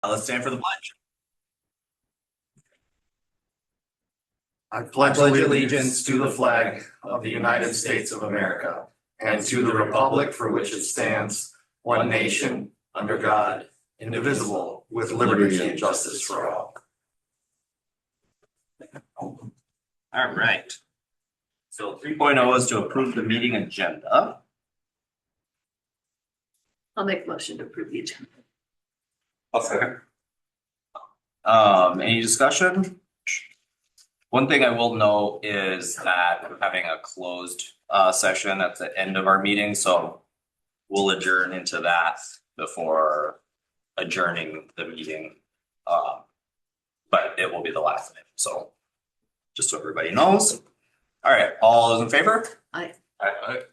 Let's stand for the pledge. I pledge allegiance to the flag of the United States of America and to the republic for which it stands, one nation, under God, indivisible, with liberty and justice for all. All right. So 3.0 is to approve the meeting agenda. I'll make a motion to approve the agenda. Okay. Any discussion? One thing I will note is that we're having a closed session at the end of our meeting, so we'll adjourn into that before adjourning the meeting. But it will be the last minute, so just so everybody knows. All right, all those in favor? Aye.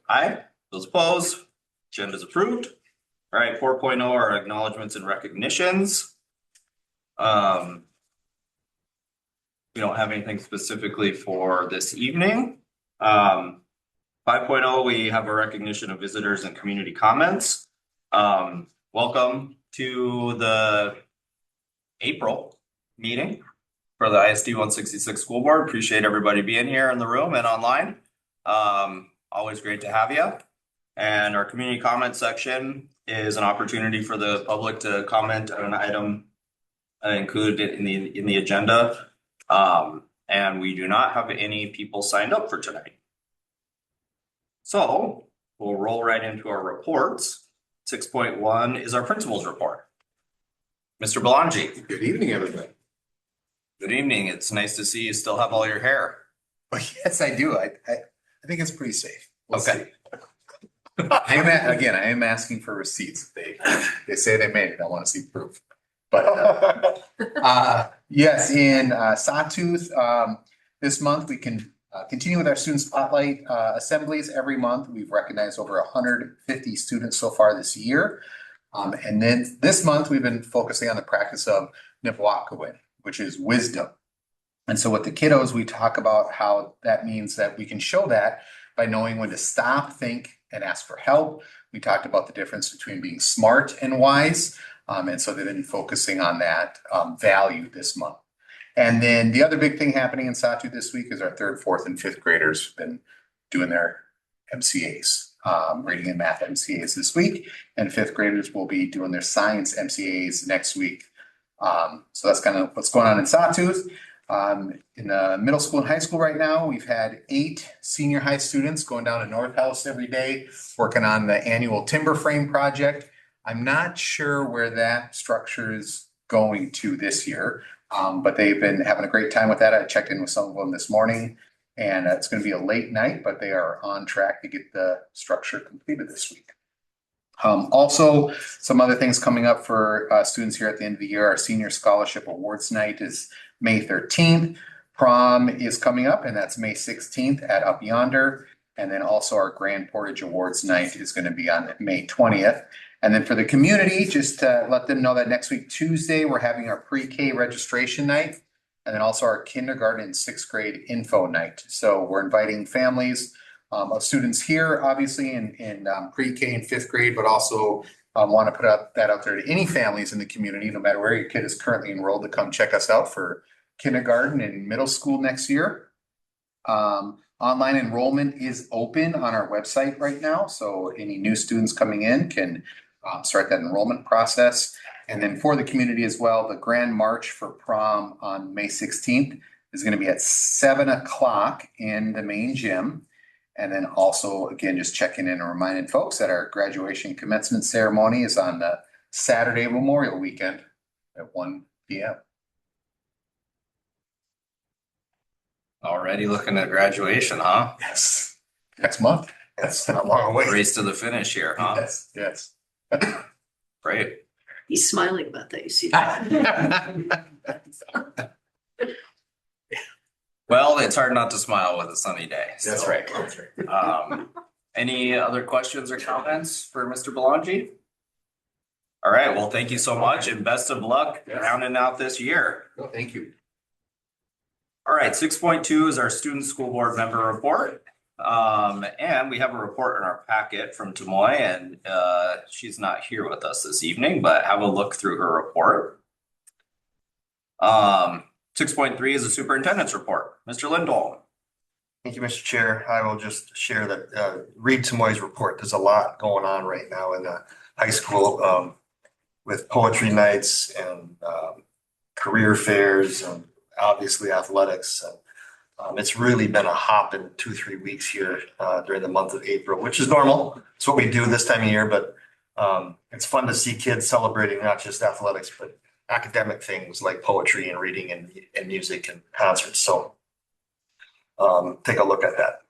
Aye. Those opposed? Agenda's approved. All right, 4.0 are acknowledgements and recognitions. We don't have anything specifically for this evening. 5.0, we have a recognition of visitors and community comments. Welcome to the April meeting for the ISD 166 School Board. Appreciate everybody being here in the room and online. Always great to have you. And our community comment section is an opportunity for the public to comment on an item included in the agenda. And we do not have any people signed up for tonight. So we'll roll right into our reports. 6.1 is our principal's report. Mr. Belangi. Good evening, everybody. Good evening. It's nice to see you still have all your hair. Well, yes, I do. I think it's pretty safe. We'll Okay. see. I am asking for receipts. They say they made it. I want to see proof. But yes, in Sawtooth, this month we can continue with our student spotlight assemblies every month. We've recognized over 150 students so far this year. And then this month we've been focusing on the practice of Nipawakawin, which is wisdom. And so with the kiddos, we talk about how that means that we can show that by knowing when to stop, think, and ask for help. We talked about the difference between being smart and wise. And so they've been focusing on that value this month. And then the other big thing happening in Sawtooth this week is our 3rd, 4th, and 5th graders have been doing their MCAs, reading and math MCAs this week. And 5th graders will be doing their science MCAs next week. So that's kind of what's going on in Sawtooth. In the middle school and high school right now, we've had 8 senior high students going down to North House every day, working on the annual timber frame project. I'm not sure where that structure is going to this year, but they've been having a great time with that. I checked in with some of them this morning, and it's going to be a late night, but they are on track to get the structure completed this week. Also, some other things coming up for students here at the end of the year. Our Senior Scholarship Awards Night is May 13th. Prom is coming up, and that's May 16th at Up Yonder. And then also our Grand Portage Awards Night is going to be on May 20th. And then for the community, just to let them know that next week, Tuesday, we're having our pre-K registration night, and then also our kindergarten and 6th grade info night. So we're inviting families of students here, obviously in pre-K and 5th grade, but also want to put that out there to any families in the community, no matter where your kid is currently enrolled, to come check us out for kindergarten and middle school next year. Online enrollment is open on our website right now, so any new students coming in can start that enrollment process. And then for the community as well, the Grand March for prom on May 16th is going to be at 7 o'clock in the main gym. And then also, again, just checking in and reminding folks that our graduation commencement ceremony is on the Saturday Memorial Weekend at 1 p.m. Already looking at graduation, huh? Yes. Next month. That's not long away. Race to the finish here, huh? Yes, yes. Great. He's smiling about that. You see that? Well, it's hard not to smile with a sunny day. That's so, right. That's right. Any other questions or comments for Mr. Belangi? All right. Well, thank you so much and best of luck rounding out this year. No, thank you. All right. 6.2 is our student school board member report. And we have a report in our packet from Tamoy, and she's not here with us this evening, but have a look through her report. 6.3 is the superintendent's report. Mr. Lindholm. Thank you, Mr. Chair. I will just share that, read Tamoy's report. There's a lot going on right now in the high school, with poetry nights and, career fairs and obviously athletics. And, it's really been a hopping 2-3 weeks here, during the month of April, which is normal. It's what we do this time of year, but, it's fun to see kids celebrating not just athletics, but academic things like poetry and reading and music and concerts. So, take a look at that.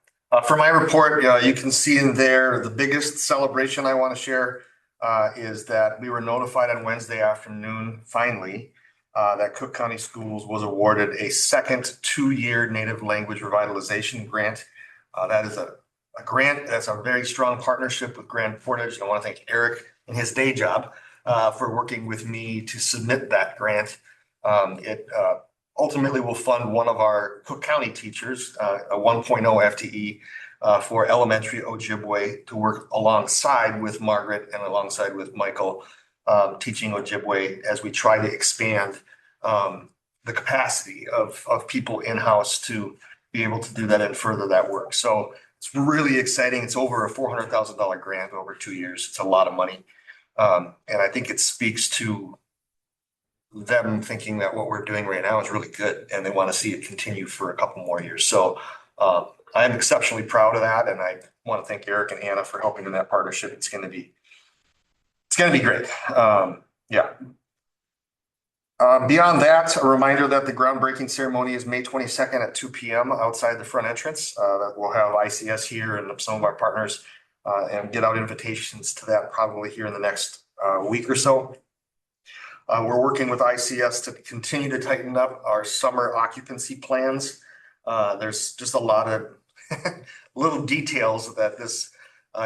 For my report, you can see in there, the biggest celebration I want to share is that we were notified on Wednesday afternoon, finally, that Cook County Schools was awarded a second 2-year native language revitalization grant. That is a grant that's a very strong partnership with Grand Portage. I want to thank Eric and his day job for working with me to submit that grant. It ultimately will fund one of our Cook County teachers, a 1.0 FTE, for elementary Ojibwe to work alongside with Margaret and alongside with Michael, teaching Ojibwe as we try to expand the capacity of people in-house to be able to do that and further that work. So it's really exciting. It's over a $400,000 grant over 2 years. It's a lot of money. And I think it speaks to them thinking that what we're doing right now is really good and they want to see it continue for a couple more years. So I'm exceptionally proud of that. And I want to thank Eric and Anna for helping in that partnership. It's going to be great. Yeah. Beyond that, a reminder that the groundbreaking ceremony is May 22nd at 2 p.m. outside the front entrance. That we'll have ICS here and some of our partners and get out invitations to that probably here in the next week or so. We're working with ICS to continue to tighten up our summer occupancy plans. There's just a lot of little details that this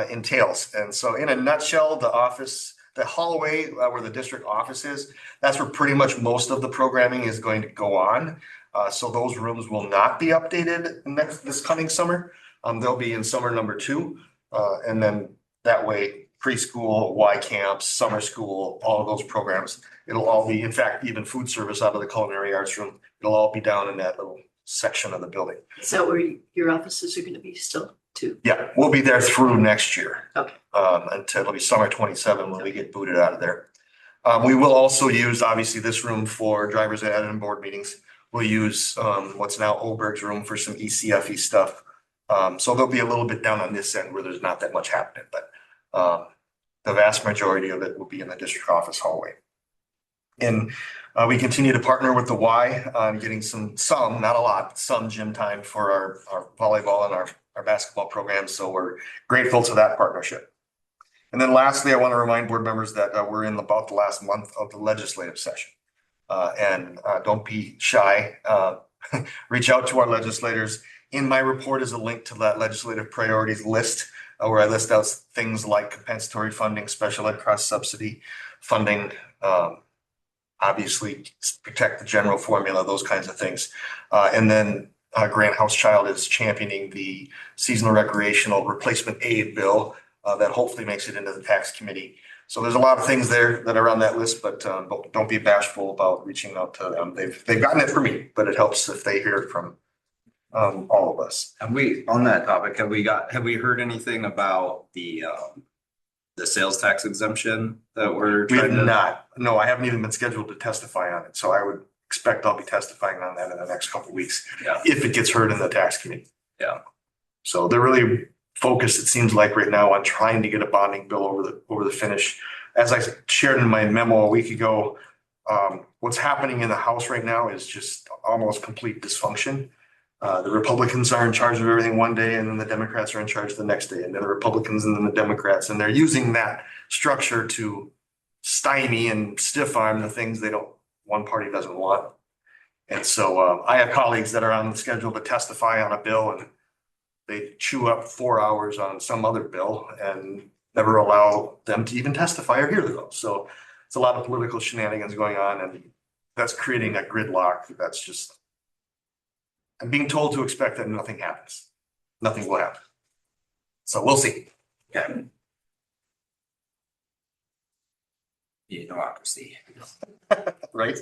entails. And so in a nutshell, the hallway where the district office is, that's where pretty much most of the programming is going to go on. So those rooms will not be updated this coming summer. They'll be in summer number 2. And then that way, preschool, Y camps, summer school, all of those programs, it'll all be, in fact, even food service out of the culinary arts room, it'll all be down in that little section of the building. Is that where your offices are going to be still too? Yeah, we'll be there through next year. Okay. Until it'll be summer 27 when we get booted out of there. We will also use, obviously, this room for drivers ed and board meetings. We'll use what's now Oberg's room for some ECFE stuff. So there'll be a little bit down on this end where there's not that much happening, but the vast majority of it will be in the district office hallway. And we continue to partner with the Y on getting some, not a lot, some gym time for our volleyball and our basketball programs. So we're grateful to that partnership. And then lastly, I want to remind board members that we're in about the last month of the legislative session. And don't be shy. Reach out to our legislators. In my report is a link to that legislative priorities list where I list out things like compensatory funding, special ed cross subsidy funding, obviously protect the general formula, those kinds of things. And then Grant Housechild is championing the seasonal recreational replacement aid bill that hopefully makes it into the tax committee. So there's a lot of things there that are on that list, but don't be bashful about reaching out to them. They've gotten it from me, but it helps if they hear it from all of us. Have we, on that topic, have we heard anything about the sales tax exemption that we're We have trying to? not. No, I haven't even been scheduled to testify on it. So I would expect I'll be testifying on that in the next couple of weeks. Yeah. If it gets heard in the tax committee. Yeah. So they're really focused, it seems like right now, on trying to get a bonding bill over the finish. As I shared in my memo a week ago, what's happening in the House right now is just almost complete dysfunction. The Republicans are in charge of everything one day, and then the Democrats are in charge the next day, and then the Republicans and then the Democrats, and they're using that structure to stymie and stiff arm the things one party doesn't want. And so I have colleagues that are on the schedule to testify on a bill, and they chew up 4 hours on some other bill and never allow them to even testify or hear the bill. So it's a lot of political shenanigans going on, and that's creating a gridlock. That's just, I'm being told to expect that nothing happens. Nothing will happen. So we'll see. Okay. Yeah, democracy. Right?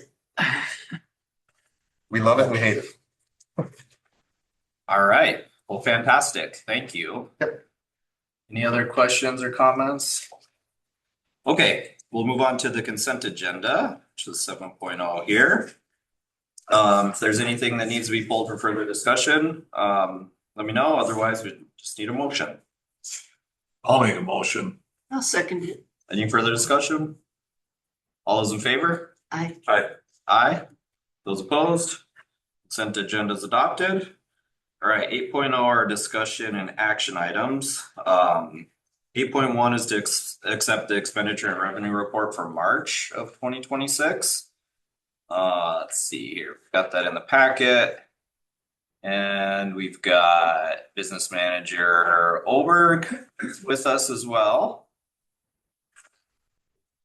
We love it and we hate it. All right, well, fantastic, thank you. Yep. Any other questions or comments? Okay, we'll move on to the consent agenda, which is 7.0 here. If there's anything that needs to be pulled for further discussion, let me know, otherwise we just need a motion. I'll make a motion. I'll second it. Any further discussion? All those in favor? I, Aye. Those opposed? Consent agenda is adopted. All right, 8.0 are discussion and action items. 8.1 is to accept the expenditure and revenue report for March of 2026. Let's see here, we've got that in the packet. And we've got business manager Oberg with us as well.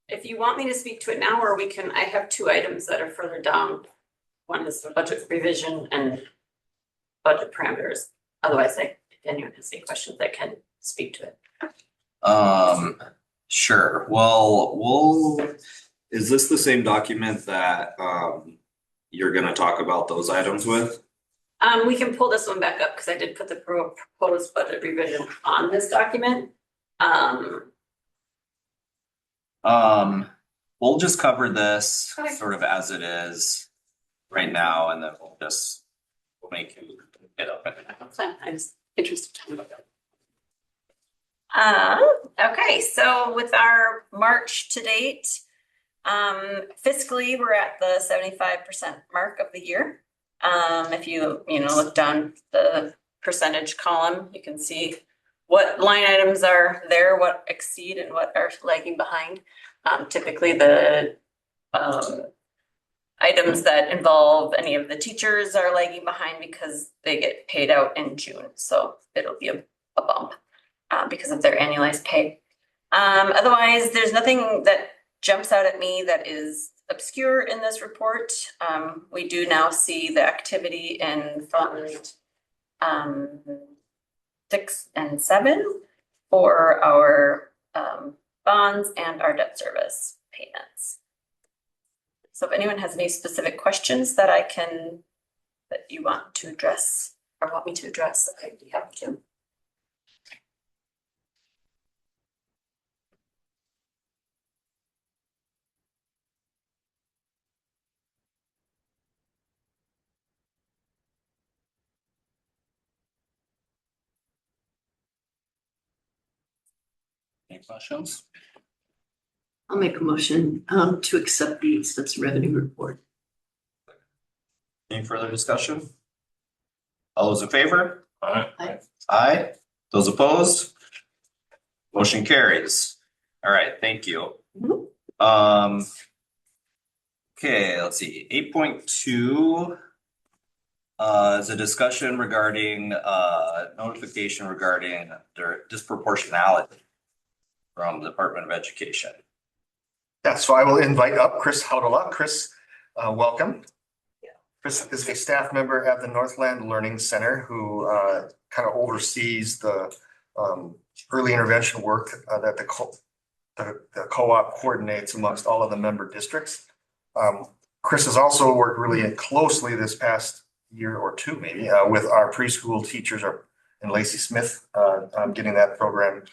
If you want me to speak to it now, or I have two items that are further down. One is the budget revision and budget parameters. Otherwise, if anyone has any questions, I can speak to it. Sure. Well, is this the same document that you're gonna talk about those items with? We can pull this one back up because I did put the proposed budget revision on this document. We'll just cover this Okay. sort of as it is right now, and then we'll make you get up. I was interested to talk about that. Okay, so with our March to date, fiscally, we're at the 75% mark of the year. If you look down the percentage column, you can see what line items are there, what exceed and what are lagging behind. Typically the items that involve any of the teachers are lagging behind because they get paid out in June. So it'll be a bump because of their annualized pay. Otherwise, there's nothing that jumps out at me that is obscure in this report. We do now see the activity in fund 6 and 7 for our bonds and our debt service payments. So if anyone has any specific questions that you want to address or want me to address, I'd be happy to. Any questions? I'll make a motion to accept the expense revenue report. Any further discussion? All those in favor? Aye. Aye. Those opposed? Motion carries. All right, thank you. Okay, let's see, 8.2 is a discussion regarding notification regarding their disproportionality from the Department of Education. Yeah, so I will invite up Chris Haudela. Chris, welcome. Chris is a staff member at the Northland Learning Center who kind of oversees the early intervention work that the co-op coordinates amongst all of the member districts. Chris has also worked really closely this past year or two, maybe, with our preschool teachers and Lacey Smith, getting that program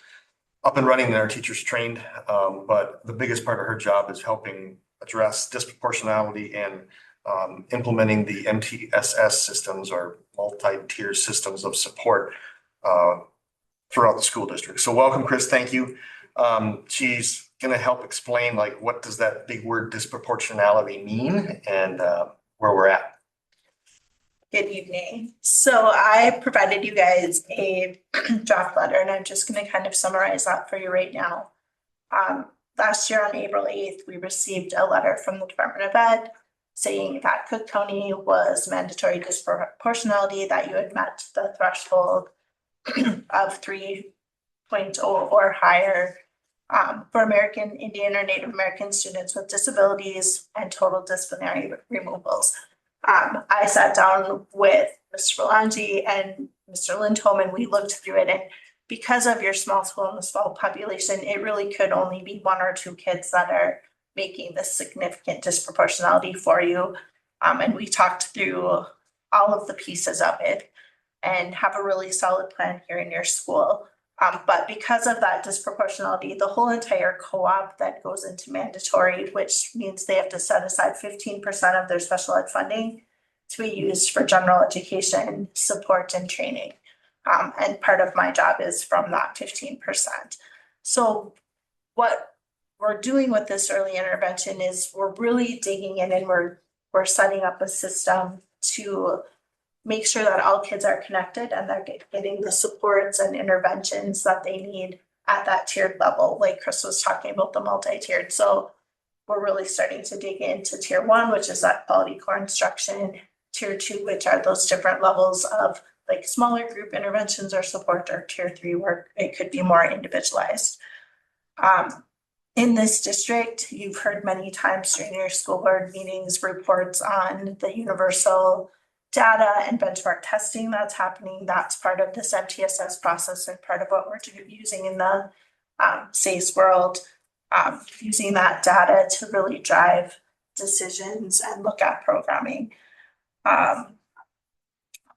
up and running and our teachers trained. But the biggest part of her job is helping address disproportionality and implementing the MTSS systems or multi-tier systems of support throughout the school district. So welcome, Chris. Thank you. She's going to help explain what does that big word disproportionality mean and where we're at. Good evening. So I provided you guys a draft letter and I'm just going to kind of summarize that for you right now. Last year on April 8th, we received a letter from the Department of Ed saying that Cook County was mandatory disproportionality, that you had met the threshold of 3.0 or higher for American Indian or Native American students with disabilities and total disciplinary removals. I sat down with Mr. Belangi and Mr. Lindholm and we looked through it, and because of your small school and the small population, it really could only be 1 or 2 kids that are making this significant disproportionality for you. And we talked through all of the pieces of it and have a really solid plan here in your school. But because of that disproportionality, the whole entire co-op that goes into mandatory, which means they have to set aside 15% of their special ed funding to be used for general education, support and training. And part of my job is from that 15%. So what we're doing with this early intervention is we're really digging in and we're setting up a system to make sure that all kids are connected and they're getting the supports and interventions that they need at that tiered level, like Chris was talking about the multi-tiered. So we're really starting to dig into tier 1, which is that quality core instruction, tier 2, which are those different levels of like smaller group interventions or support, or tier 3 where it could be more individualized. In this district, you've heard many times during your school board meetings reports on the universal data and benchmark testing that's happening. That's part of this MTSS process and part of what we're using in the SACE world, using that data to really drive decisions and look at programming.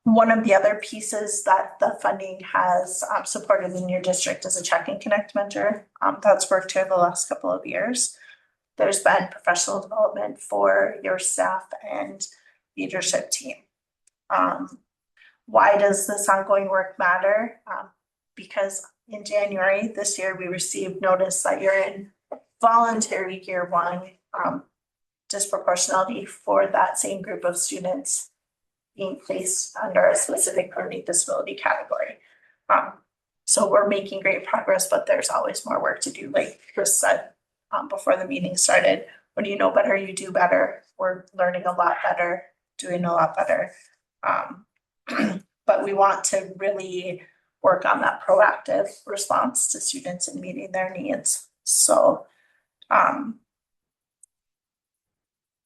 One of the other pieces that the funding has supported in your district is a Check and Connect mentor. That's worked here the last couple of years. There's been professional development for your staff and leadership team. Why does this ongoing work matter? Because in January this year, we received notice that you're in voluntary year 1 disproportionality for that same group of students being placed under a specific learning disability category. So we're making great progress, but there's always more work to do. Like Chris said before the meeting started, when you know better, you do better. We're learning a lot better, doing a lot better. But we want to really work on that proactive response to students and meeting their needs. So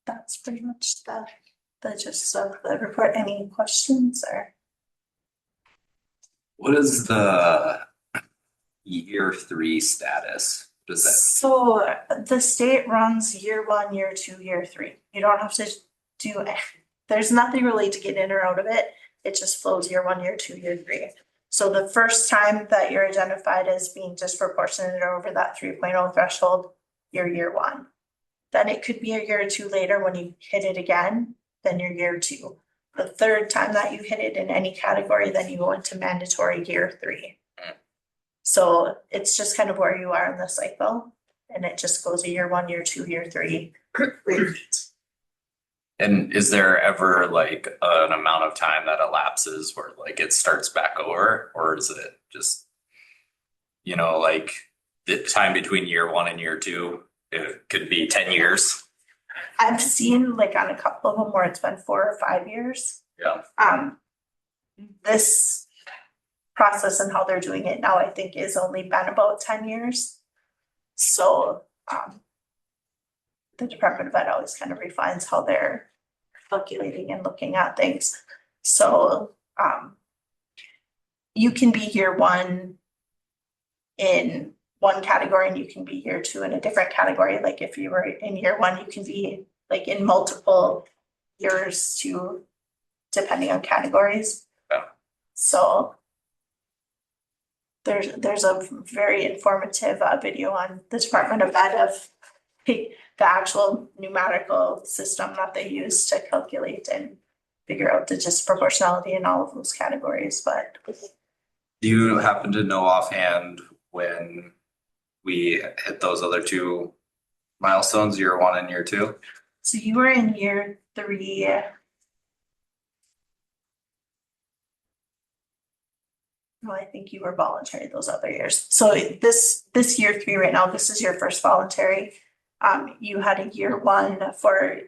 that's pretty much the gist of the report. Any questions or? What is the year 3 status? Does that? So the state runs year 1, year 2, year 3. You don't have to do it. There's nothing really to get in or out of it. It just flows year 1, year 2, year 3. So the first time that you're identified as being disproportionate or over that 3.0 threshold, you're year 1. Then it could be a year or 2 later when you hit it again, then you're year 2. The third time that you hit it in any category, then you go into mandatory year 3. So it's just kind of where you are in the cycle. And it just goes a year 1, year 2, year 3. And is there ever like an amount of time that elapses where like it starts back over, or is it just, like the time between year 1 and year 2, it could be 10 years? I've seen like on a couple of them where it's been 4 or 5 years. Yeah. This process and how they're doing it now, I think is only been about 10 years. So the Department of Ed always kind of refines how they're calculating and looking at things. So you can be year 1 in one category and you can be year 2 in a different category. Like if you were in year 1, you can be like in multiple years too, depending on categories. Yeah. So there's a very informative video on the Department of Ed of the actual numerical system that they use to calculate and figure out the disproportionality in all of those categories. But do you happen to know offhand when we hit those other 2 milestones, year 1 and year 2? so you were in year 3. No, I think you were voluntary those other years. So this year 3 right now, this is your first voluntary. You had a year 1 for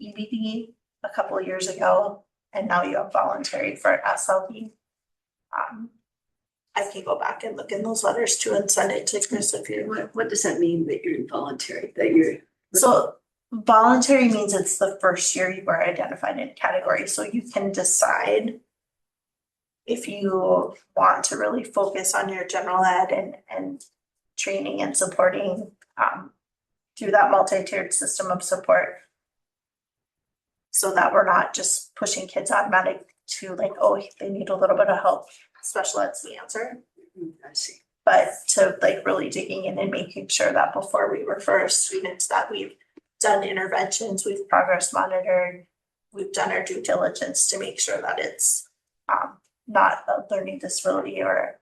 EBD a couple of years ago, and now you have voluntary for SLB. I can go back and look in those letters too and send it to Chris if you. What does that mean that you're involuntary, that you're? So voluntary means it's the first year you were identified in a category. So you can decide if you want to really focus on your general ed and training and supporting through that multi-tiered system of support. so that we're not just pushing kids automatic to like, oh, they need a little bit of help, special ed's the answer. I see. But to like really digging in and making sure that before we refer students that we've done interventions, we've progress monitored, we've done our due diligence to make sure that it's not a learning disability or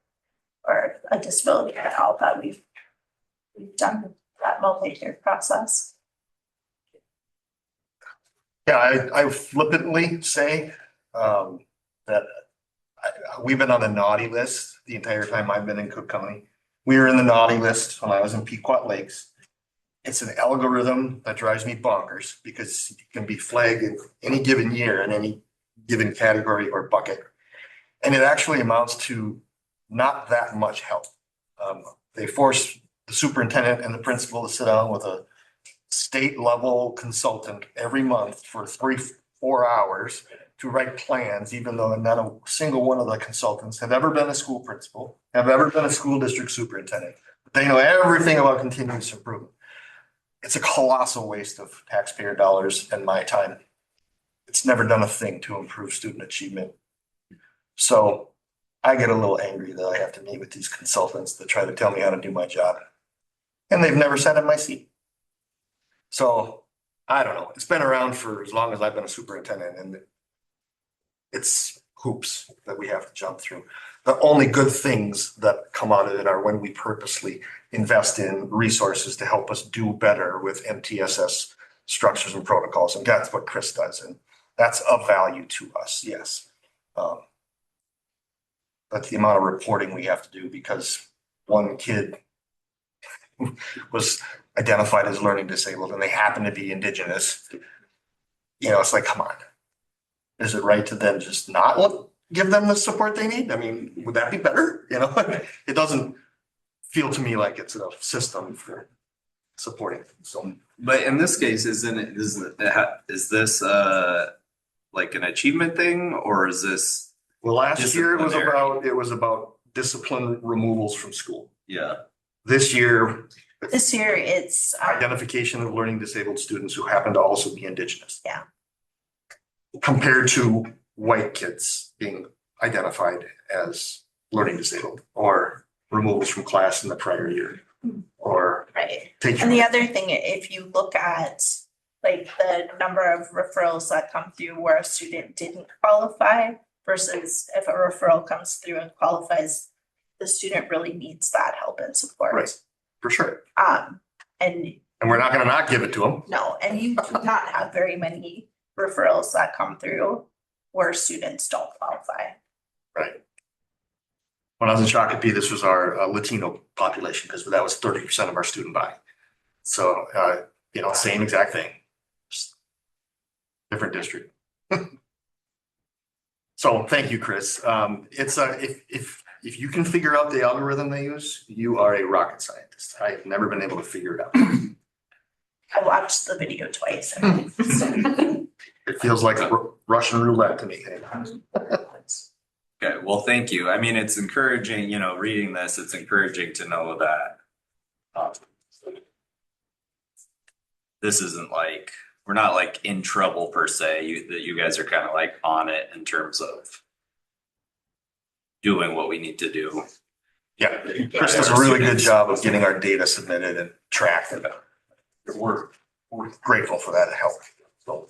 a disability at all, that we've done that multi-tiered process. Yeah, I flippantly say that we've been on the naughty list the entire time I've been in Cook County. We were in the naughty list when I was in Pequot Lakes. It's an algorithm that drives me bonkers because it can be flagged in any given year in any given category or bucket. And it actually amounts to not that much help. They force the superintendent and the principal to sit down with a state level consultant every month for 3-4 hours to write plans, even though not a single one of the consultants have ever been a school principal, have ever been a school district superintendent. They know everything about continuous improvement. It's a colossal waste of taxpayer dollars and my time. It's never done a thing to improve student achievement. So I get a little angry that I have to meet with these consultants that try to tell me how to do my job. And they've never sat in my seat. So I don't know. It's been around for as long as I've been a superintendent, and it's hoops that we have to jump through. The only good things that come out of it are when we purposely invest in resources to help us do better with MTSS structures and protocols. And that's what Chris does. And that's of value to us, yes. But the amount of reporting we have to do because one kid was identified as learning disabled and they happen to be Indigenous, you know, it's like, come on. Is it right to then just not give them the support they need? I mean, would that be better? You know, it doesn't feel to me like it's a system for supporting. So, But in this case, is this like an achievement thing, or is this? well, last year Disciplinary. it was about discipline removals from school. Yeah. This year, This year it's identification of learning disabled students who happen to also be Indigenous. Yeah. Compared to white kids being identified as learning disabled or removals from class in the prior year or right. taking. And the other thing, if you look at like the number of referrals that come through where a student didn't qualify versus if a referral comes through and qualifies, the student really needs that help and support. Right, for sure. And we're not gonna not give it to them. no, and you do not have very many referrals that come through where students don't qualify. Right. When I was in Shakopee, this was our Latino population because that was 30% of our student body. So, you know, same exact thing. Just different district. So thank you, Chris. It's if you can figure out the algorithm they use, you are a rocket scientist. I've never been able to figure it out. I watched the video twice. It feels like Russian roulette to me. Okay, well, thank you. I mean, it's encouraging, you know, reading this, it's encouraging to know that this isn't like, we're not like in trouble per se, that you guys are kind of like on it in terms of doing what we need to do. Yeah, Chris does a really good job of getting our data submitted and tracked. And we're grateful for that help. So,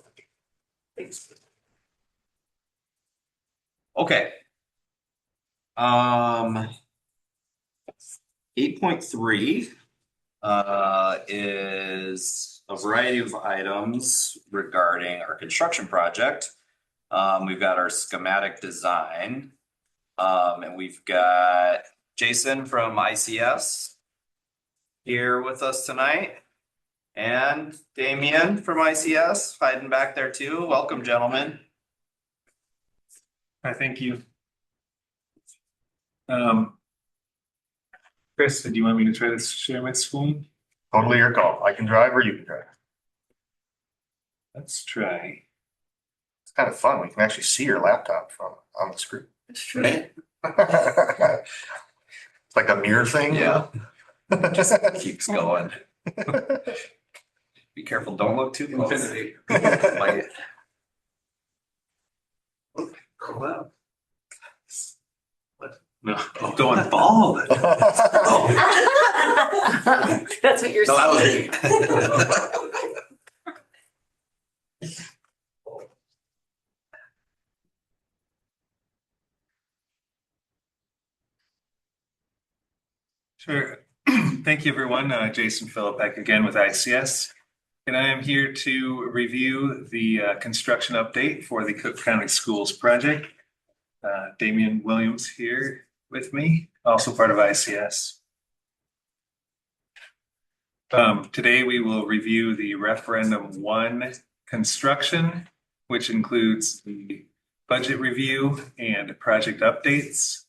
thanks. Okay. 8.3 is a variety of items regarding our construction project. We've got our schematic design. And we've got Jason from ICS here with us tonight. And Damien from ICS hiding back there too. Welcome, gentlemen. Hi, thank you. Chris, do you want me to try to share my screen? Totally your call. I can drive or you can drive. Let's try. It's kind of fun. We can actually see your laptop from on the screen. It's true. It's like a mirror thing. Yeah. Just keeps going. Be careful, don't look too close. Well. No, I'm going bald. That's what you're No, that was saying. me. Sure. Thank you, everyone. Jason Philippek again with ICS. And I am here to review the construction update for the Cook County Schools project. Damian Williams here with me, also part of ICS. Today we will review the referendum 1 construction, which includes the budget review and project updates.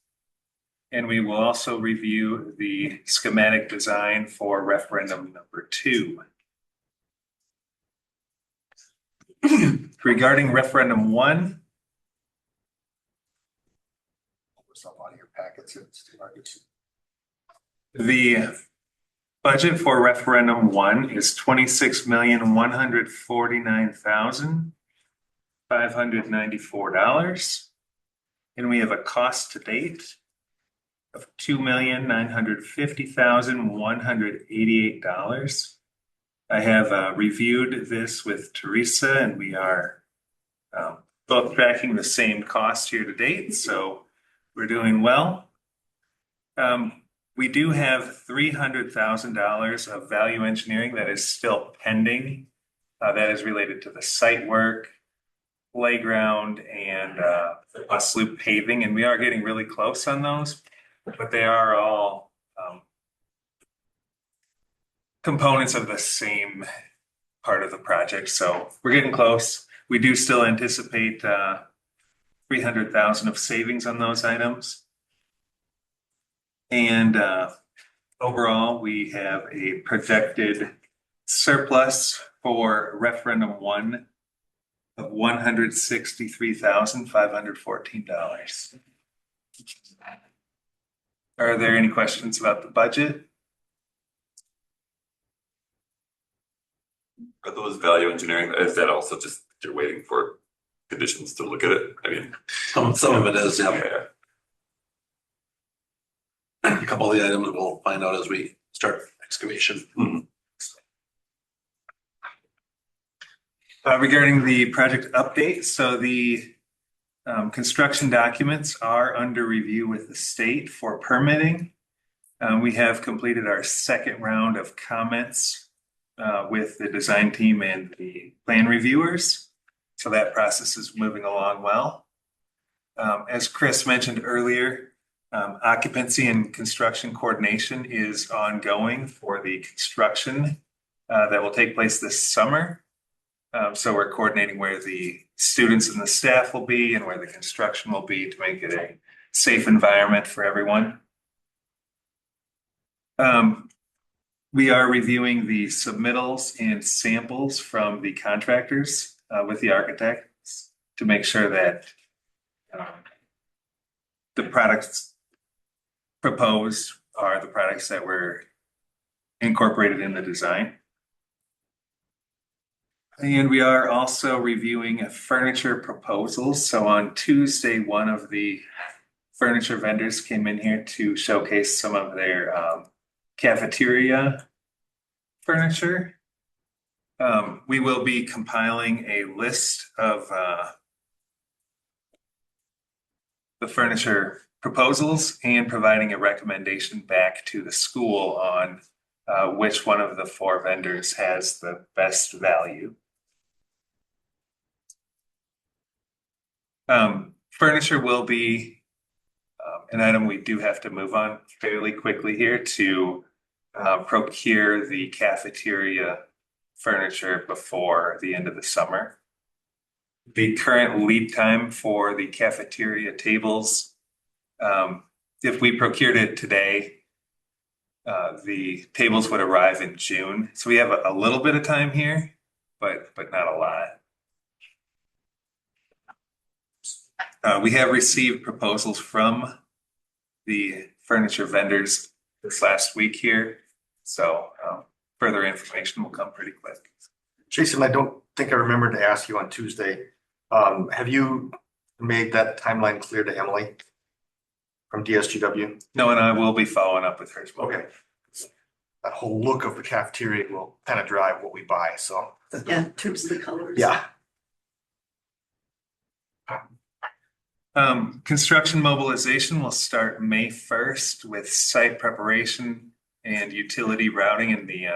And we will also review the schematic design for referendum number 2. Regarding referendum 1, the budget for referendum 1 is $26,149,594. And we have a cost to date of $2,950,188. I have reviewed this with Teresa, and we are both tracking the same cost here to date, so we're doing well. We do have $300,000 of value engineering that is still pending. That is related to the site work, playground, and bus loop paving, and we are getting really close on those, but they are all components of the same part of the project. So we're getting close. We do still anticipate $300,000 of savings on those items. And overall, we have a projected surplus for referendum 1 of $163,514. Are there any questions about the budget? Are those value engineering, is that also just you're waiting for conditions to look at it? I mean, Some of it is, yeah. yeah. A couple of the items we'll find out as we start excavation. Regarding the project update, so the construction documents are under review with the state for permitting. We have completed our second round of comments with the design team and the plan reviewers. So that process is moving along well. As Chris mentioned earlier, occupancy and construction coordination is ongoing for the construction that will take place this summer. So we're coordinating where the students and the staff will be and where the construction will be to make it a safe environment for everyone. We are reviewing the submittals and samples from the contractors with the architects to make sure that the products proposed are the products that were incorporated in the design. And we are also reviewing furniture proposals. So on Tuesday, one of the furniture vendors came in here to showcase some of their cafeteria furniture. We will be compiling a list of the furniture proposals and providing a recommendation back to the school on which one of the 4 vendors has the best value. Furniture will be an item we do have to move on fairly quickly here to procure the cafeteria furniture before the end of the summer. The current lead time for the cafeteria tables, if we procured it today, the tables would arrive in June. So we have a little bit of time here, but not a lot. We have received proposals from the furniture vendors this last week here. So further information will come pretty quick. Jason, I don't think I remembered to ask you on Tuesday. Have you Made that timeline clear to Emily from DSGW. No, and I will be following up with her as well. Okay. That whole look of the cafeteria will kind of drive what we buy, so. Yeah, in terms of the colors. Yeah. Construction mobilization will start May 1st with site preparation and utility routing in the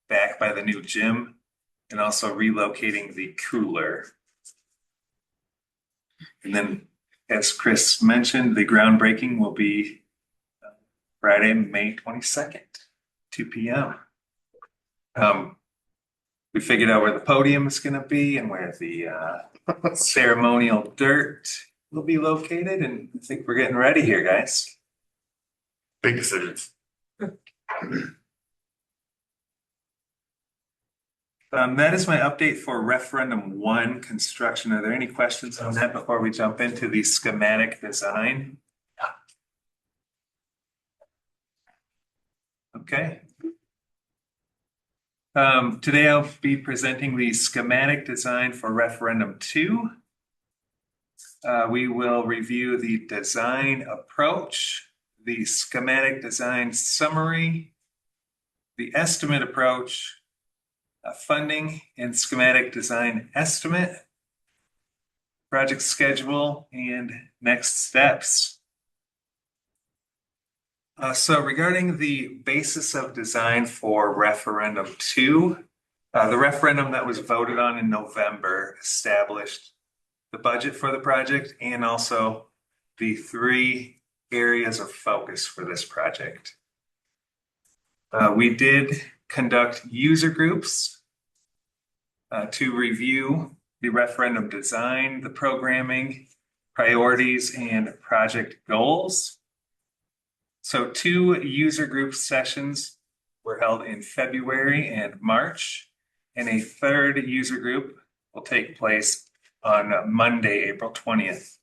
back by the new gym, and also relocating the cooler. And then, as Chris mentioned, the groundbreaking will be Friday, May 22nd, 2 p.m. We figured out where the podium is going to be and where the ceremonial dirt will be located, and I think we're getting ready here, guys. Big decisions. That is my update for referendum 1 construction. Are there any questions on that before we jump into the schematic design? Okay. Today I'll be presenting the schematic design for referendum 2. We will review the design approach, the schematic design summary, the estimate approach, funding and schematic design estimate, project schedule, and next steps. So regarding the basis of design for referendum 2, the referendum that was voted on in November established the budget for the project and also the 3 areas of focus for this project. We did conduct user groups to review the referendum design, the programming, priorities, and project goals. So 2 user group sessions were held in February and March, and a 3rd user group will take place on Monday, April 20th.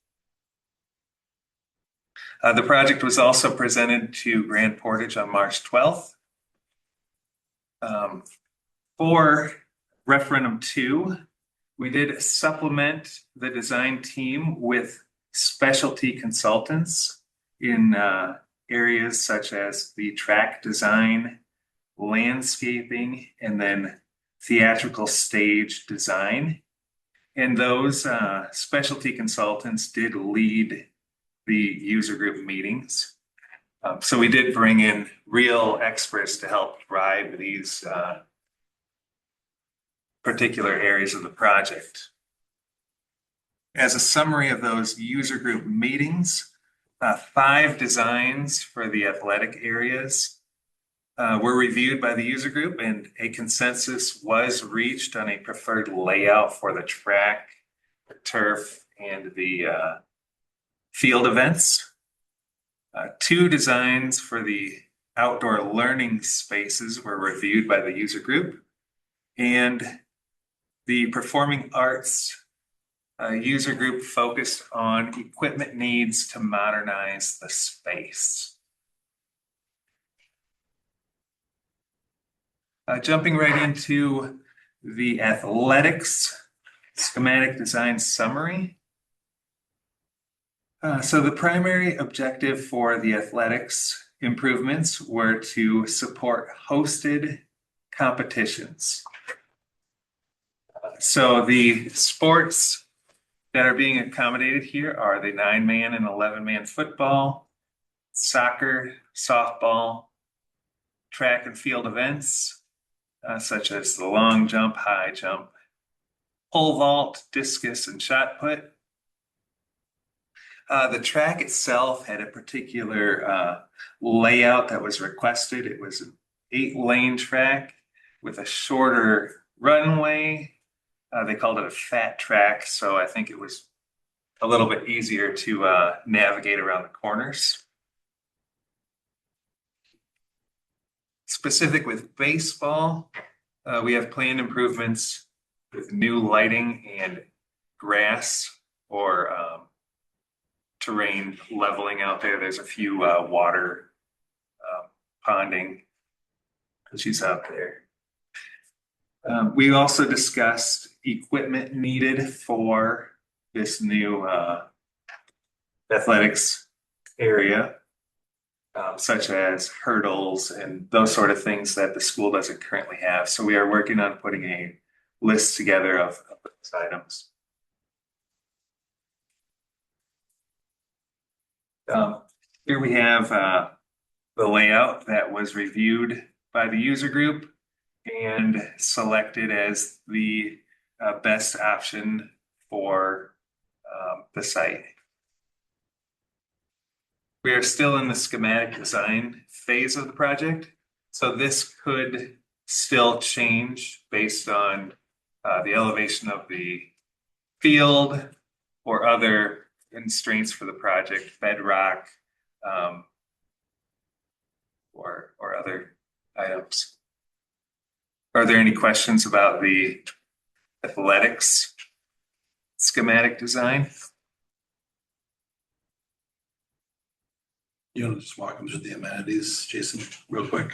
The project was also presented to Grand Portage on March 12th. For referendum 2, we did supplement the design team with specialty consultants in areas such as the track design, landscaping, and then theatrical stage design. And those specialty consultants did lead the user group meetings. So we did bring in real experts to help drive these particular areas of the project. As a summary of those user group meetings, 5 designs for the athletic areas were reviewed by the user group, and a consensus was reached on a preferred layout for the track, the turf, and the field events. 2 designs for the outdoor learning spaces were reviewed by the user group, and the performing arts user group focused on equipment needs to modernize the space. Jumping right into the athletics schematic design summary. So the primary objective for the athletics improvements were to support hosted competitions. So the sports that are being accommodated here are the 9-man and 11-man football, soccer, softball, track and field events, such as the long jump, high jump, pole vault, discus, and shot put. The track itself had a particular layout that was requested. It was an 8-lane track with a shorter runway. They called it a fat track, so I think it was a little bit easier to navigate around the corners. Specific with baseball, we have planned improvements with new lighting and grass or terrain leveling out there. There's a few water ponding issues out there. We also discussed equipment needed for this new athletics area, such as hurdles and those sort of things that the school doesn't currently have. So we are working on putting a list together of those items. Here we have the layout that was reviewed by the user group and selected as the best option for the site. We are still in the schematic design phase of the project, so this could still change based on the elevation of the field or other constraints for the project, bedrock, or other items. Are there any questions about the athletics schematic design? You want to just walk them through the amenities, Jason, real quick?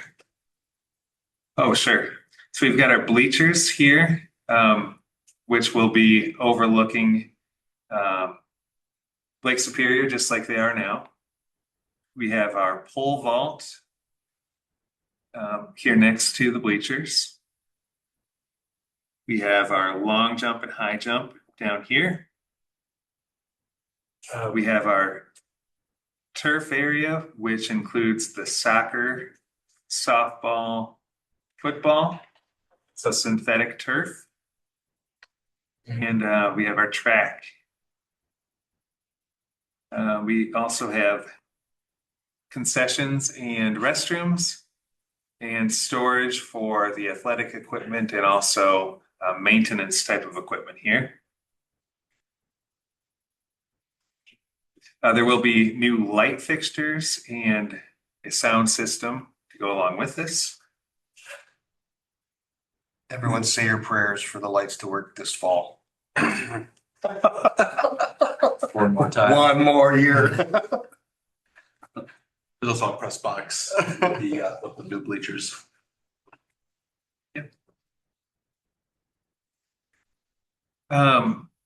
Oh, sure. So we've got our bleachers here, which will be overlooking Lake Superior, just like they are now. We have our pole vault here next to the bleachers. We have our long jump and high jump down here. We have our turf area, which includes the soccer, softball, football, so synthetic turf. And we have our track. We also have concessions and restrooms and storage for the athletic equipment and also maintenance type of equipment here. There will be new light fixtures and a sound system to go along with this. Everyone say your prayers for the lights to work this fall. One more time. One more year. There's also a press box with the new bleachers.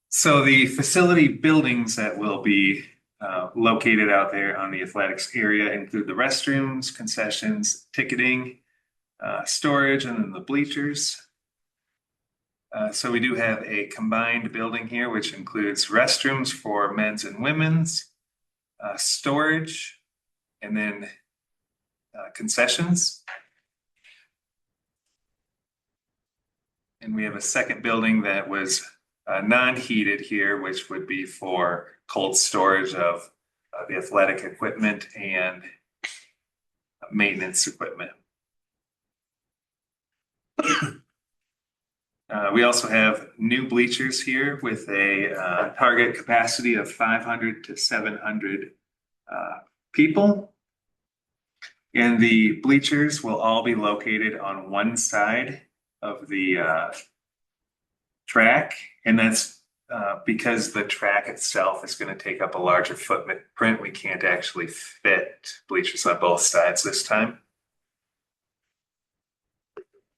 So the facility buildings that will be located out there on the athletics area include the restrooms, concessions, ticketing, storage, and then the bleachers. So we do have a combined building here, which includes restrooms for men's and women's, storage, and then concessions. And we have a second building that was non-heated here, which would be for cold storage of the athletic equipment and maintenance equipment. We also have new bleachers here with a target capacity of 500 to 700 people. And the bleachers will all be located on one side of the track. And that's because the track itself is going to take up a larger footprint. We can't actually fit bleachers on both sides this time.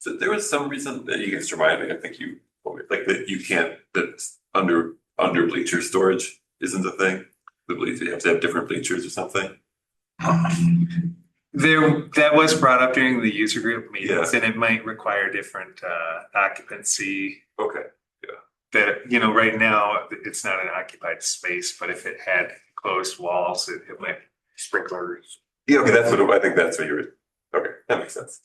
So there was some reason that you guys remind me, I think you like that you can't, that under bleacher storage isn't a thing. The bleachers, you have to have different bleachers or something. That was brought up during the user group meetings, Yeah. and it might require different occupancy. Okay. That, you know, right now it's not an occupied space, but if it had closed walls, it might sprinklers. Yeah, okay, that's what I think that's what you were, okay, that makes sense.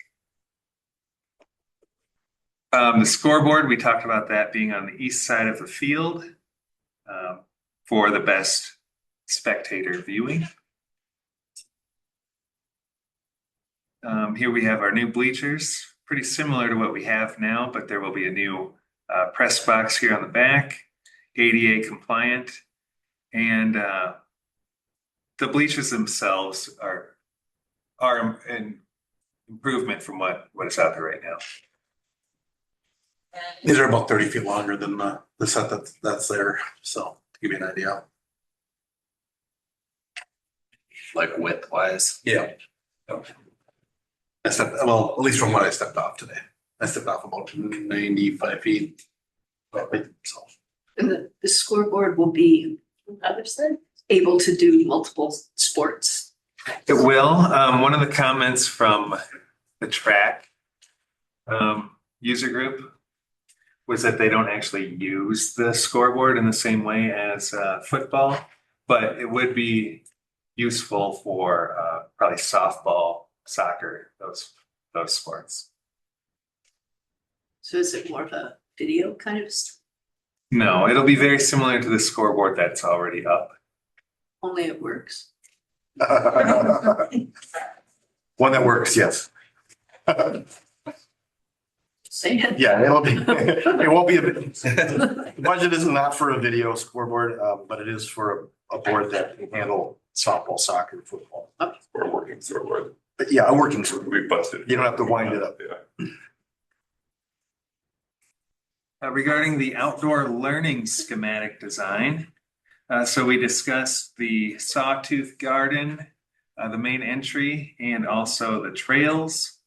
The scoreboard, we talked about that being on the east side of the field for the best spectator viewing. Here we have our new bleachers, pretty similar to what we have now, but there will be a new press box here on the back, ADA compliant, and the bleachers themselves are an improvement from what is out there right now. These are about 30 feet longer than the set that's there. So to give you an idea. Like width wise. Yeah. Well, at least from what I stepped off today. I stepped off about 95 feet. So And the scoreboard will be on the other side? able to do multiple sports? It will. One of the comments from the track user group was that they don't actually use the scoreboard in the same way as football, but it would be useful for probably softball, soccer, those sports. So is it more of a video kind of, No, it'll be very similar to the scoreboard that's already up. only it works? One that works, yes. Say it. Yeah, it won't be the budget is not for a video scoreboard, but it is for a board that can handle softball, soccer, football. Or working scoreboard. But yeah, a working scoreboard. We busted. You don't have to wind it up. Yeah. Regarding the outdoor learning schematic design, so we discussed the sawtooth garden, the main entry, and also the trails.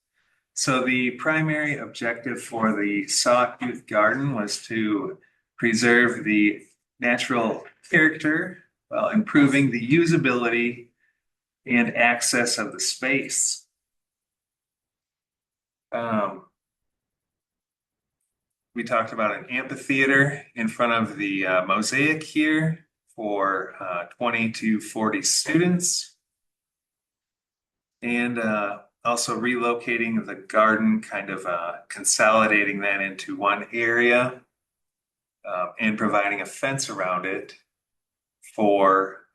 So the primary objective for the sawtooth garden was to preserve the natural character while improving the usability and access of the space. We talked about an amphitheater in front of the mosaic here for 20 to 40 students. And also relocating the garden, kind of consolidating that into one area and providing a fence around it for,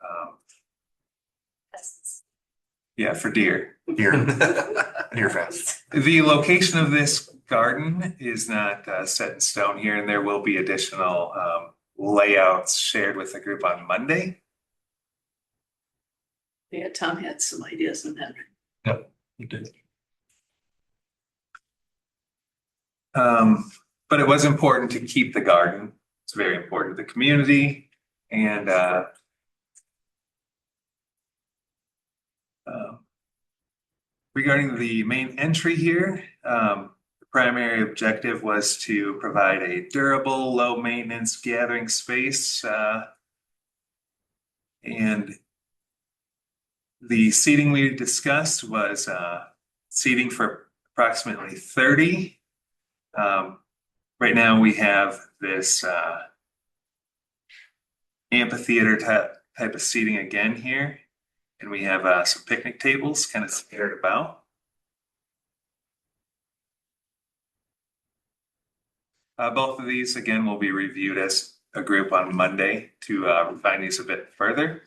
for deer. Deer fence. The location of this garden is not set in stone here, and there will be additional layouts shared with the group on Monday. Yeah, Tom had some ideas on that. You did. But it was important to keep the garden. It's very important to the community, and regarding the main entry here, the primary objective was to provide a durable, low maintenance gathering space, and the seating we discussed was seating for approximately 30. Right now we have this amphitheater type of seating again here. And we have some picnic tables kind of scattered about. Both of these, again, will be reviewed as a group on Monday to refine these a bit further.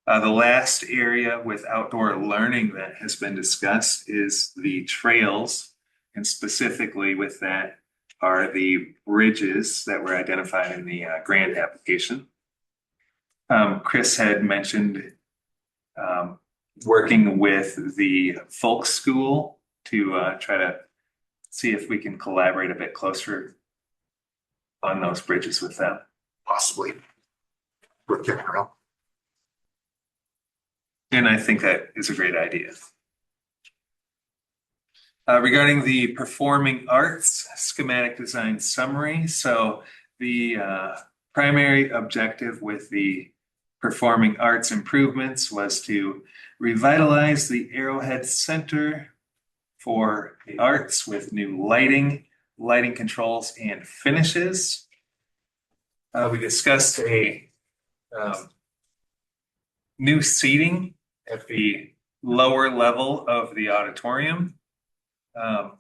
The last area with outdoor learning that has been discussed is the trails, and specifically with that are the bridges that were identified in the grant application. Chris had mentioned working with the folk school to try to see if we can collaborate a bit closer on those bridges with them. Possibly. We're kicking around. And I think that is a great idea. Regarding the performing arts schematic design summary, so the primary objective with the performing arts improvements was to revitalize the Arrowhead Center for the arts with new lighting controls, and finishes. We discussed a new seating at the lower level of the auditorium, a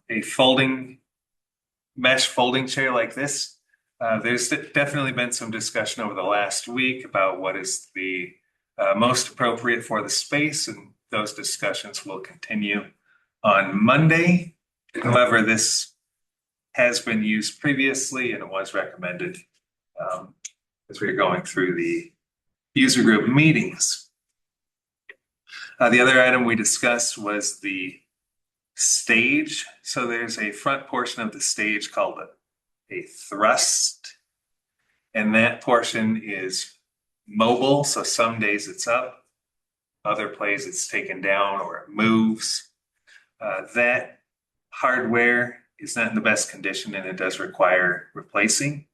mesh folding chair like this. There's definitely been some discussion over the last week about what is the most appropriate for the space, and those discussions will continue on Monday. However, this has been used previously and it was recommended as we were going through the user group meetings. The other item we discussed was the stage. So there's a front portion of the stage called a thrust, and that portion is mobile. So some days it's up, other plays it's taken down or it moves. That hardware is not in the best condition and it does require replacing.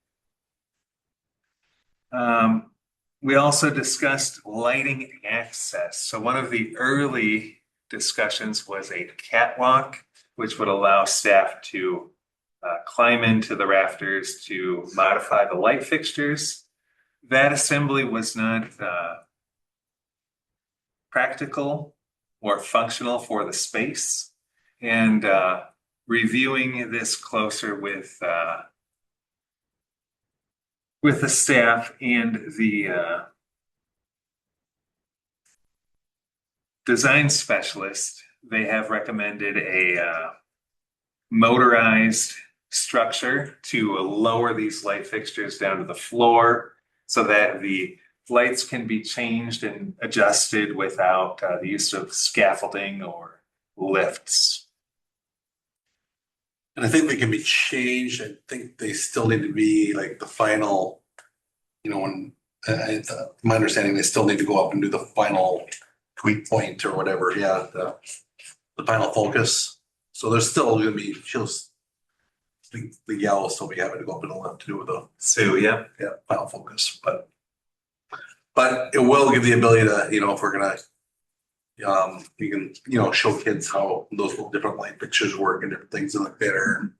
We also discussed lighting access. So one of the early discussions was a catwalk, which would allow staff to climb into the rafters to modify the light fixtures. That assembly was not practical or functional for the space. And reviewing this closer with the staff and the design specialist, they have recommended a motorized structure to lower these light fixtures down to the floor so that the lights can be changed and adjusted without the use of scaffolding or lifts. And I think they can be changed. I think they still need to be like the final, when, my understanding, they still need to go up and do the final tweak point or whatever. Yeah, the final focus. So there's still gonna be, the gal will still be having to go up and lift to do with the final focus, but it will give the ability to, if we're gonna, you can, show kids how those different light fixtures work and different things in the theater.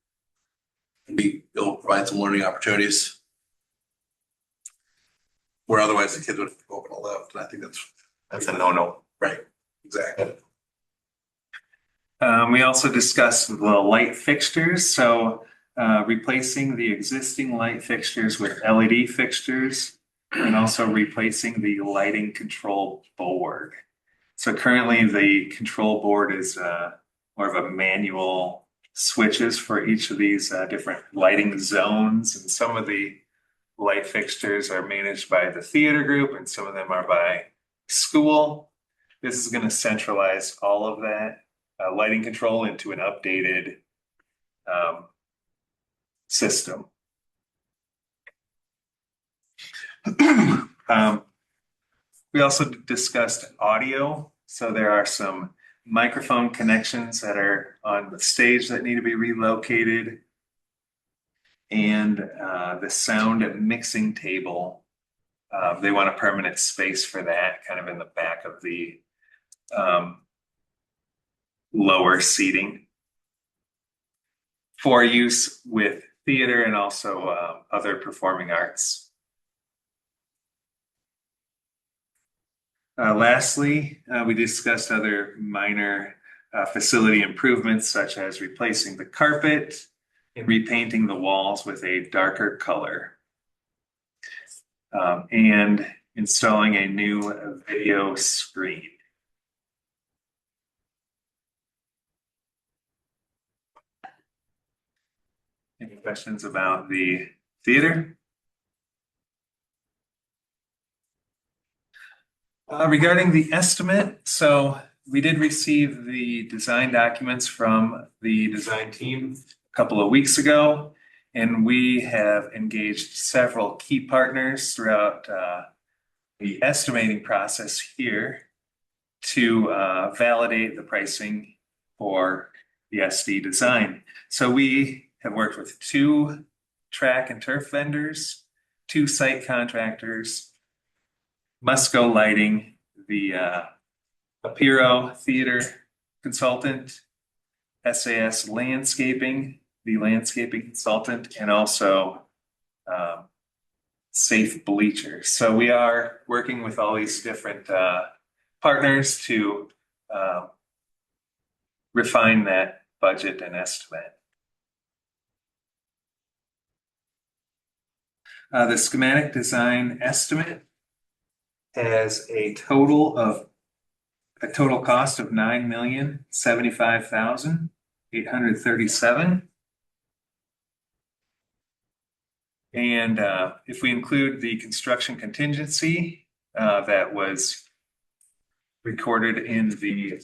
And it'll provide some learning opportunities. Where otherwise the kids would go up and lift, and I think that's a no-no. Right, exactly. We also discussed the light fixtures. So replacing the existing light fixtures with LED fixtures and also replacing the lighting control board. So currently the control board is more of a manual switches for each of these different lighting zones. And some of the light fixtures are managed by the theater group and some of them are by school. This is going to centralize all of that lighting control into an updated system. We also discussed audio. So there are some microphone connections that are on the stage that need to be relocated. And the sound mixing table, they want a permanent space for that, kind of in the back of the lower seating for use with theater and also other performing arts. Lastly, we discussed other minor facility improvements such as replacing the carpet and repainting the walls with a darker color and installing a new video screen. Any questions about the theater? Regarding the estimate, so we did receive the design documents from the design team a couple of weeks ago, and we have engaged several key partners throughout the estimating process here to validate the pricing for the SD design. So we have worked with 2 track and turf vendors, 2 site contractors, Musco Lighting, the Apiro Theater consultant, SAS Landscaping, the landscaping consultant, and also Safe Bleachers. So we are working with all these different partners to refine that budget and estimate. The schematic design estimate has a total cost of $9,075,837. And if we include the construction contingency that was recorded in the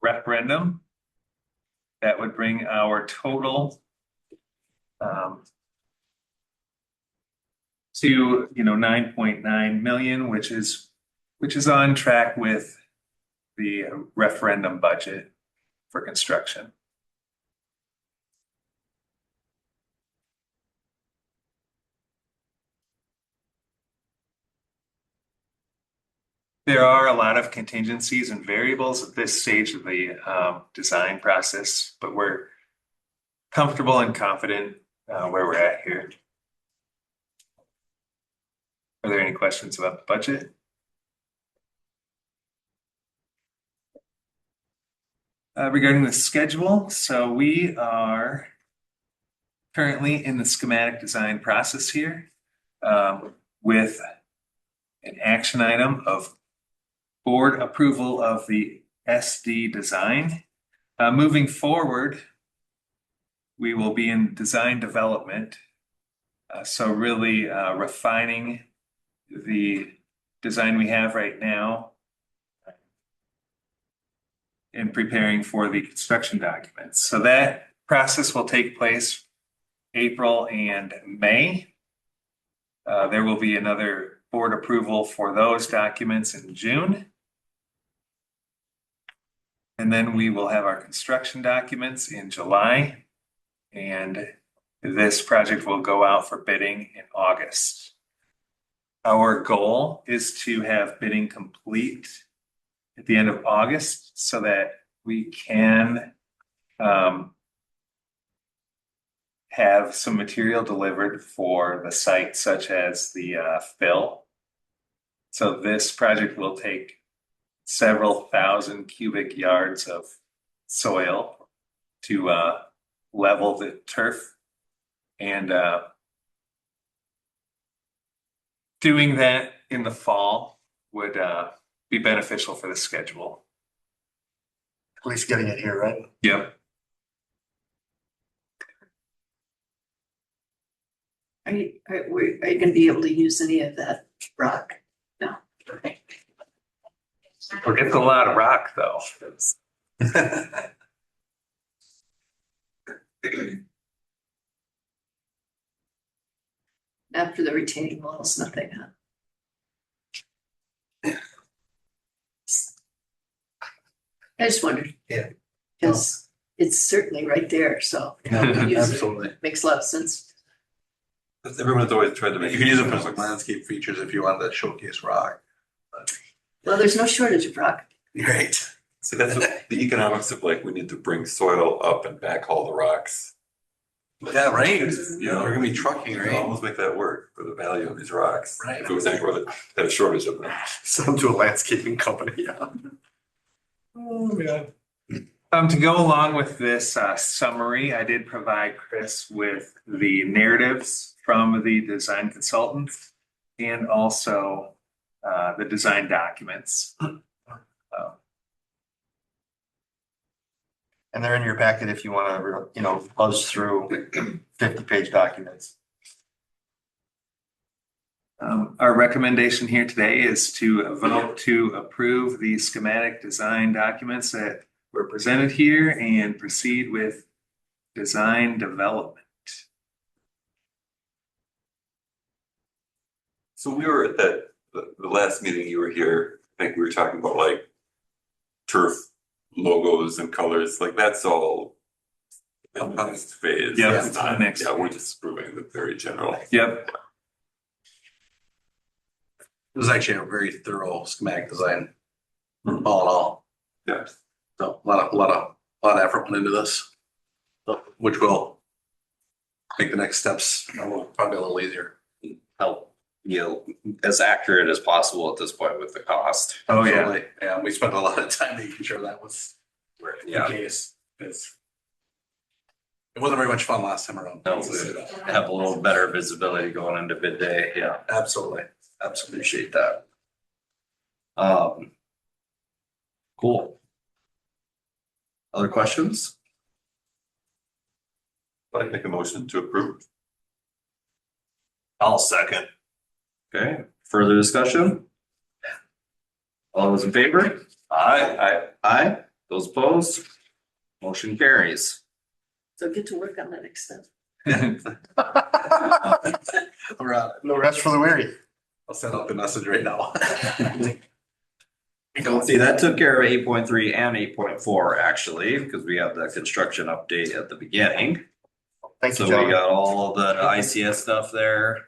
referendum, that would bring our total to 9.9 million, which is on track with the referendum budget for construction. There are a lot of contingencies and variables at this stage of the design process, but we're comfortable and confident where we're at here. Are there any questions about the budget? Regarding the schedule, so we are currently in the schematic design process here with an action item of board approval of the SD design. Moving forward, we will be in design development. So really refining the design we have right now and preparing for the construction documents. So that process will take place April and May. There will be another board approval for those documents in June. And then we will have our construction documents in July. And this project will go out for bidding in August. Our goal is to have bidding complete at the end of August so that we can have some material delivered for the site, such as the fill. So this project will take several thousand cubic yards of soil to level the turf, and doing that in the fall would be beneficial for the schedule. At least getting it here, right? Yep. Are you gonna be able to use any of that rock? No. Okay. It's a lot of rock, though. After the retaining walls, nothing, huh? I just wondered. Yeah. Because it's certainly right there, so you know, use it. Absolutely. Makes a lot of sense. Everyone's always tried to make. You can use it for like landscape features if you wanted to showcase rock. Well, there's no shortage of rock. Great. So that's what the economics of like, we need to bring soil up and backhaul the rocks. Yeah, right. You know, We're gonna be trucking, You can right? almost make that work for the value of these rocks. Right. If it was anywhere that had a shortage of them. Send to a landscaping company, yeah. Oh, man. To go along with this summary, I did provide Chris with the narratives from the design consultant and also the design documents. And they're in your packet if you wanna, you know, buzz through 50-page documents. Our recommendation here today is to vote to approve the schematic design documents that were presented here and proceed with design development. So we were at the last meeting you were here, I think we were talking about like turf logos and colors, like that's all in the next phase. Yeah, That's it's not- the next Yeah, we're just approving the very general. Yep. It was actually a very thorough schematic design, all in all. Yeah. So a lot of effort went into this, which will make the next steps probably a little easier. Help, you know, as accurate as possible at this point with the cost. Oh, yeah. Absolutely. Yeah, we spent a lot of time making sure that was the Yeah. case. It wasn't very much fun last time around. Have a little better visibility going into bid day. Yeah, Absolutely. appreciate that. Cool. Other questions? I'd make a motion to approve. I'll second. Okay, further discussion? All those in favor? Aye. Those opposed? Motion carries. So get to work on that next step. No rest for the weary. I'll send out the message right now. Don't see, that took care of 8.3 and 8.4 actually, because we have the construction update at the beginning. Thank So you, we gentlemen. got all the ICS stuff there.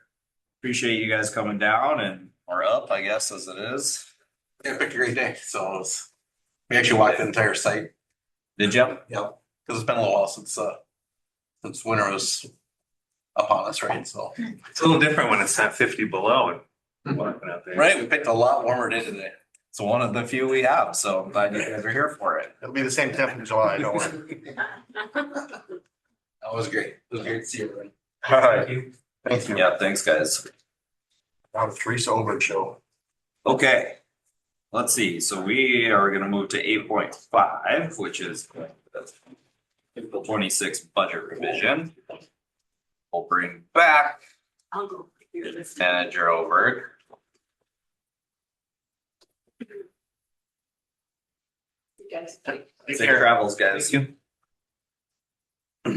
Appreciate you guys coming down and or up, I guess, as it is. Yeah, picked a great day. So we actually walked the entire site. Did you? Yep. Because it's been a little while since winter was upon us, right? So. It's a little different when it's not 50 below and walking out there. Right, we picked a lot warmer day today. It's one of the few we have, so I'm glad you guys are here for it. It'll be the same temp in July, don't worry. That was great. It was great to see everyone. All right. Thank you. Yeah, thanks, guys. Now the Teresa Over show. Okay. Let's see, so we are gonna move to 8.5, which is April 26 budget revision. We'll bring back I'll go here this. Manager Overt. You guys. Safe travels, guys. All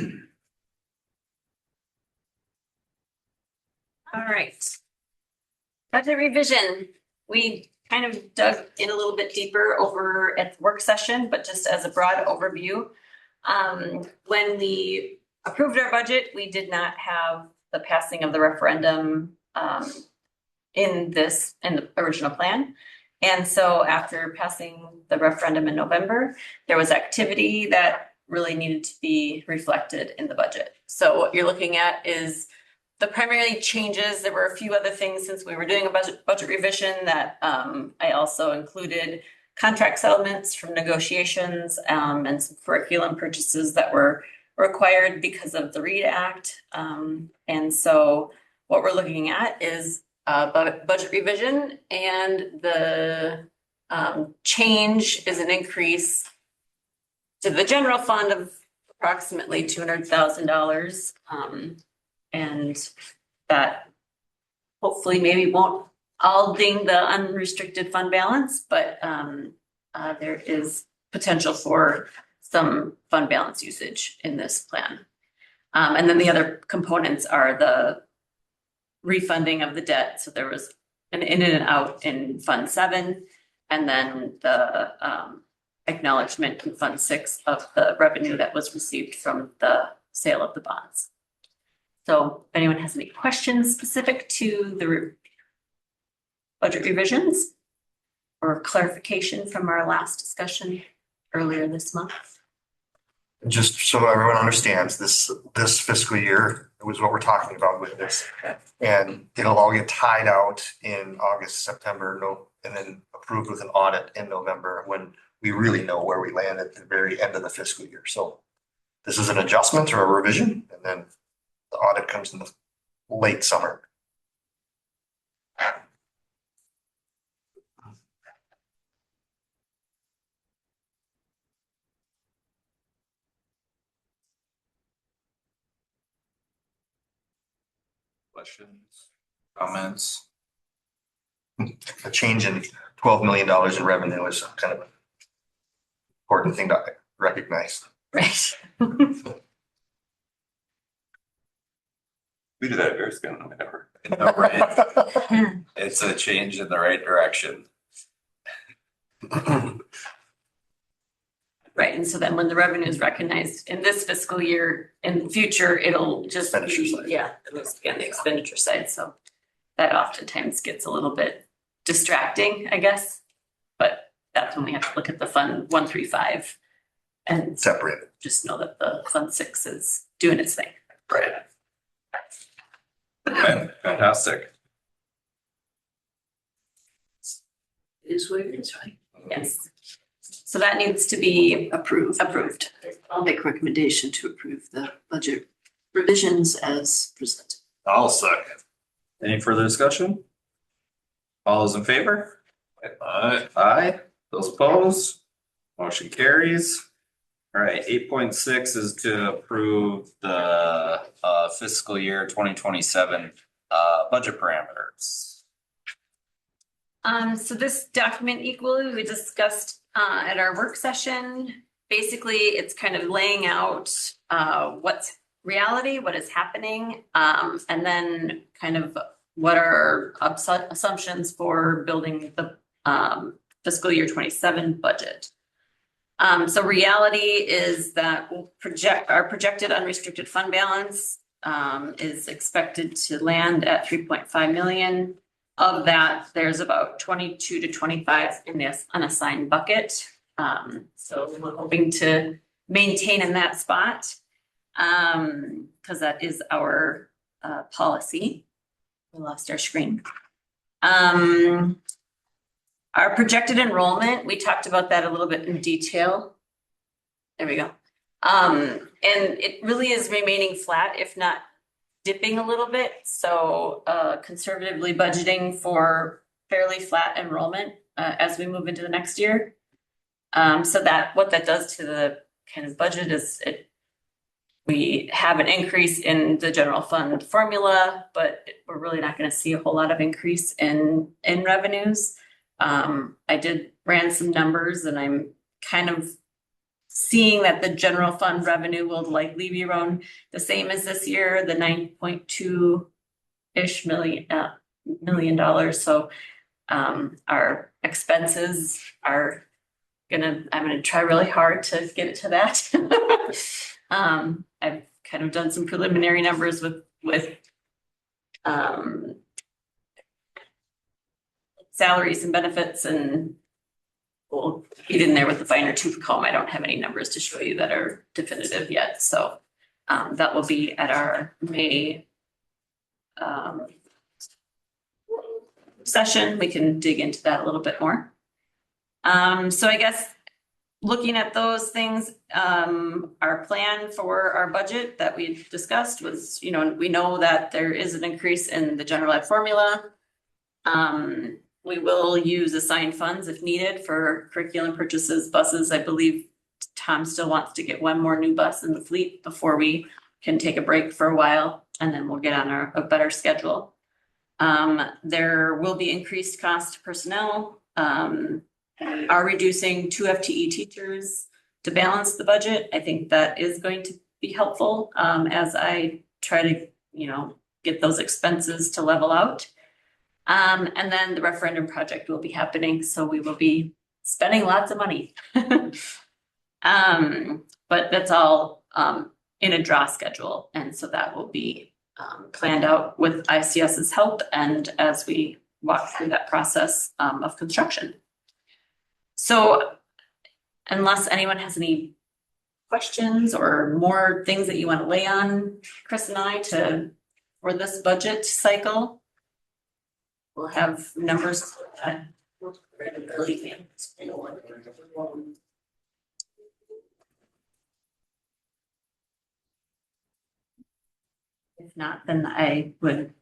right. Budget revision, we kind of dug in a little bit deeper over at the work session, but just as a broad overview. When we approved our budget, we did not have the passing of the referendum in the original plan. And so after passing the referendum in November, there was activity that really needed to be reflected in the budget. So what you're looking at is the primary changes. There were a few other things since we were doing a budget revision that I also included contract settlements from negotiations and some curriculum purchases that were required because of the READ Act. And so what we're looking at is budget revision, and the change is an increase to the general fund of approximately $200,000. And that hopefully maybe won't all ding the unrestricted fund balance, but there is potential for some fund balance usage in this plan. And then the other components are the refunding of the debt. So there was an in and out in Fund 7, and then the acknowledgement in Fund 6 of the revenue that was received from the sale of the bonds. So if anyone has any questions specific to the budget revisions or clarification from our last discussion earlier this month. Just so everyone understands, this fiscal year was what we're talking about with this. And it'll all get tied out in August, September, and then approved with an audit in November when we really know where we land at the very end of the fiscal year. So this is an adjustment or a revision, and then the audit comes in the late summer. Questions, comments? A change in $12 million in revenue is kind of an important thing to recognize. Right. We do that at Bears Gun, whatever. No, right. It's a change in the right direction. Right, and so then when the revenue is recognized in this fiscal year, in the future, it'll just Expenditure be, side. yeah, it'll just be on the expenditure side, so that oftentimes gets a little bit distracting, I guess. But that's when we have to look at the Fund 135 and Separated. just know that the Fund 6 is doing its thing. Right. Okay, fantastic. It is what it is, right? Yes. So that needs to be Approved. approved. I'll make a recommendation to approve the budget revisions as presented. I'll second. Any further discussion? All those in favor? Aye. Those opposed? Motion carries. All right, 8.6 is to approve the fiscal year 2027 budget parameters. So this document equally we discussed at our work session. Basically, it's kind of laying out what's reality, what is happening, and then kind of what are assumptions for building the fiscal year 27 budget. So reality is that our projected unrestricted fund balance is expected to land at 3.5 million. of that, there's about 22 to 25 in this unassigned bucket. So we're hoping to maintain in that spot. Because that is our policy. We lost our screen. Our projected enrollment, we talked about that a little bit in detail. There we go. And it really is remaining flat, if not dipping a little bit. So conservatively budgeting for fairly flat enrollment as we move into the next year. So that what that does to the kind of budget is we have an increase in the general fund formula, but we're really not going to see a whole lot of increase in revenues. I ran some numbers and I'm kind of seeing that the general fund revenue will likely be around the same as this year, the 9.2-ish million dollars. So our expenses are I'm gonna try really hard to get it to that. I've kind of done some preliminary numbers with salaries and benefits, and we'll get in there with the finer tooth comb. I don't have any numbers to show you that are definitive yet. So that will be at our May session. We can dig into that a little bit more. So I guess looking at those things, our plan for our budget that we discussed was, we know that there is an increase in the general ed formula. We will use assigned funds if needed for curriculum purchases, buses. I believe Tom still wants to get one more new bus in the fleet before we can take a break for a while, and then we'll get on a better schedule. There will be increased cost to personnel. Are reducing 2 FTE teachers to balance the budget. I think that is going to be helpful as I try to, get those expenses to level out. And then the referendum project will be happening, so we will be spending lots of money. But that's all in a draw schedule, and so that will be planned out with ICS's help and as we walk through that process of construction. So unless anyone has any questions or more things that you want to lay on Chris and I for this budget cycle, we'll have numbers. If not, then I would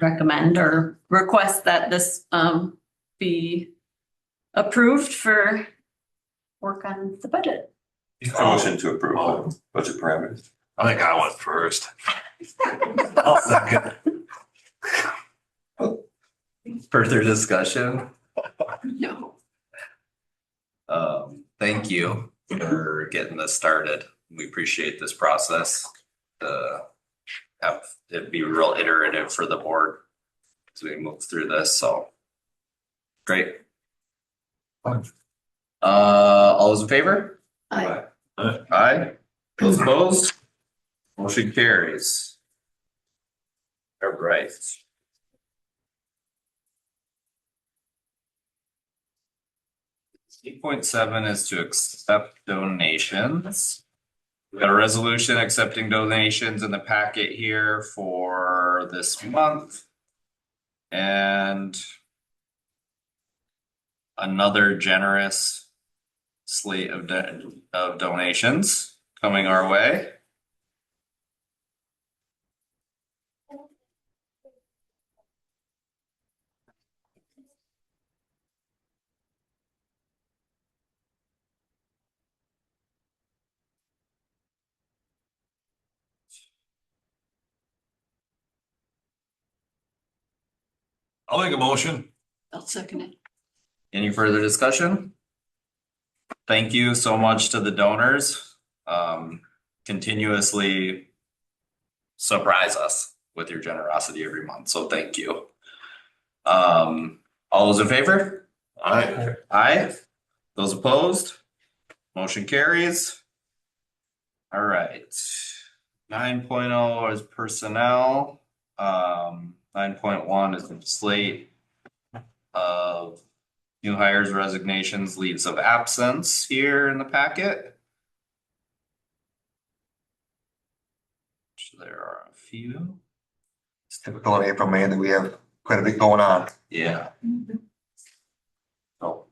recommend or request that this be approved for work on the budget. Motion to approve the budget parameters. I think I went first. I'll second. Further discussion? No. Thank you for getting this started. We appreciate this process. Have it be real iterative for the board as we move through this, so great. All those in favor? Aye. Aye. Those opposed? Motion carries. All right. 8.7 is to accept donations. We got a resolution accepting donations in the packet here for this month. And another generous slate of donations coming our way. I'll make a motion. I'll second it. Any further discussion? Thank you so much to the donors. Continuously surprise us with your generosity every month, so thank you. All those in favor? Aye. Aye. Those opposed? Motion carries. All right. 9.0 is personnel. 9.1 is the slate of new hires, resignations, leaves of absence here in the packet. There are a few. It's typical in April, May that we have quite a bit going on. Yeah. Oh.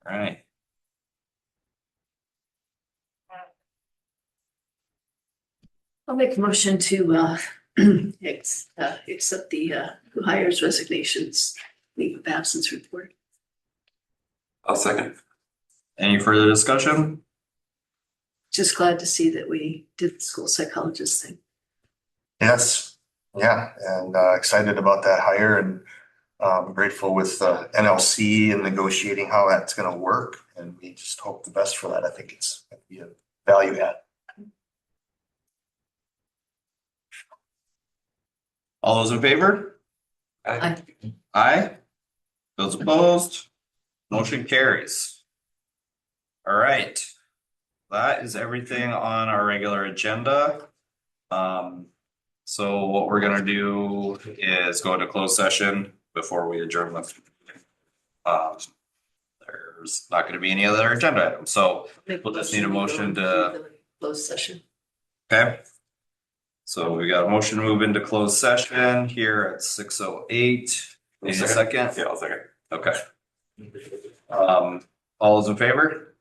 All right. I'll make a motion to accept the who hires resignations, leave of absence report. I'll second. Any further discussion? Just glad to see that we did the school psychologist thing. Yes, yeah, and excited about that hire and grateful with NLC and negotiating how that's gonna work. And we just hope the best for that. I think it's gonna be a value add. All those in favor? Aye. Aye. Those opposed? Motion carries. All right. That is everything on our regular agenda. So what we're gonna do is go into closed session before we adjourn the. There's not gonna be any other agenda items, so we'll just need a motion to. Closed session. Okay. So we got a motion to move into closed session here at 6:08. Need a second? Yeah, I'll second. Okay. All those in favor?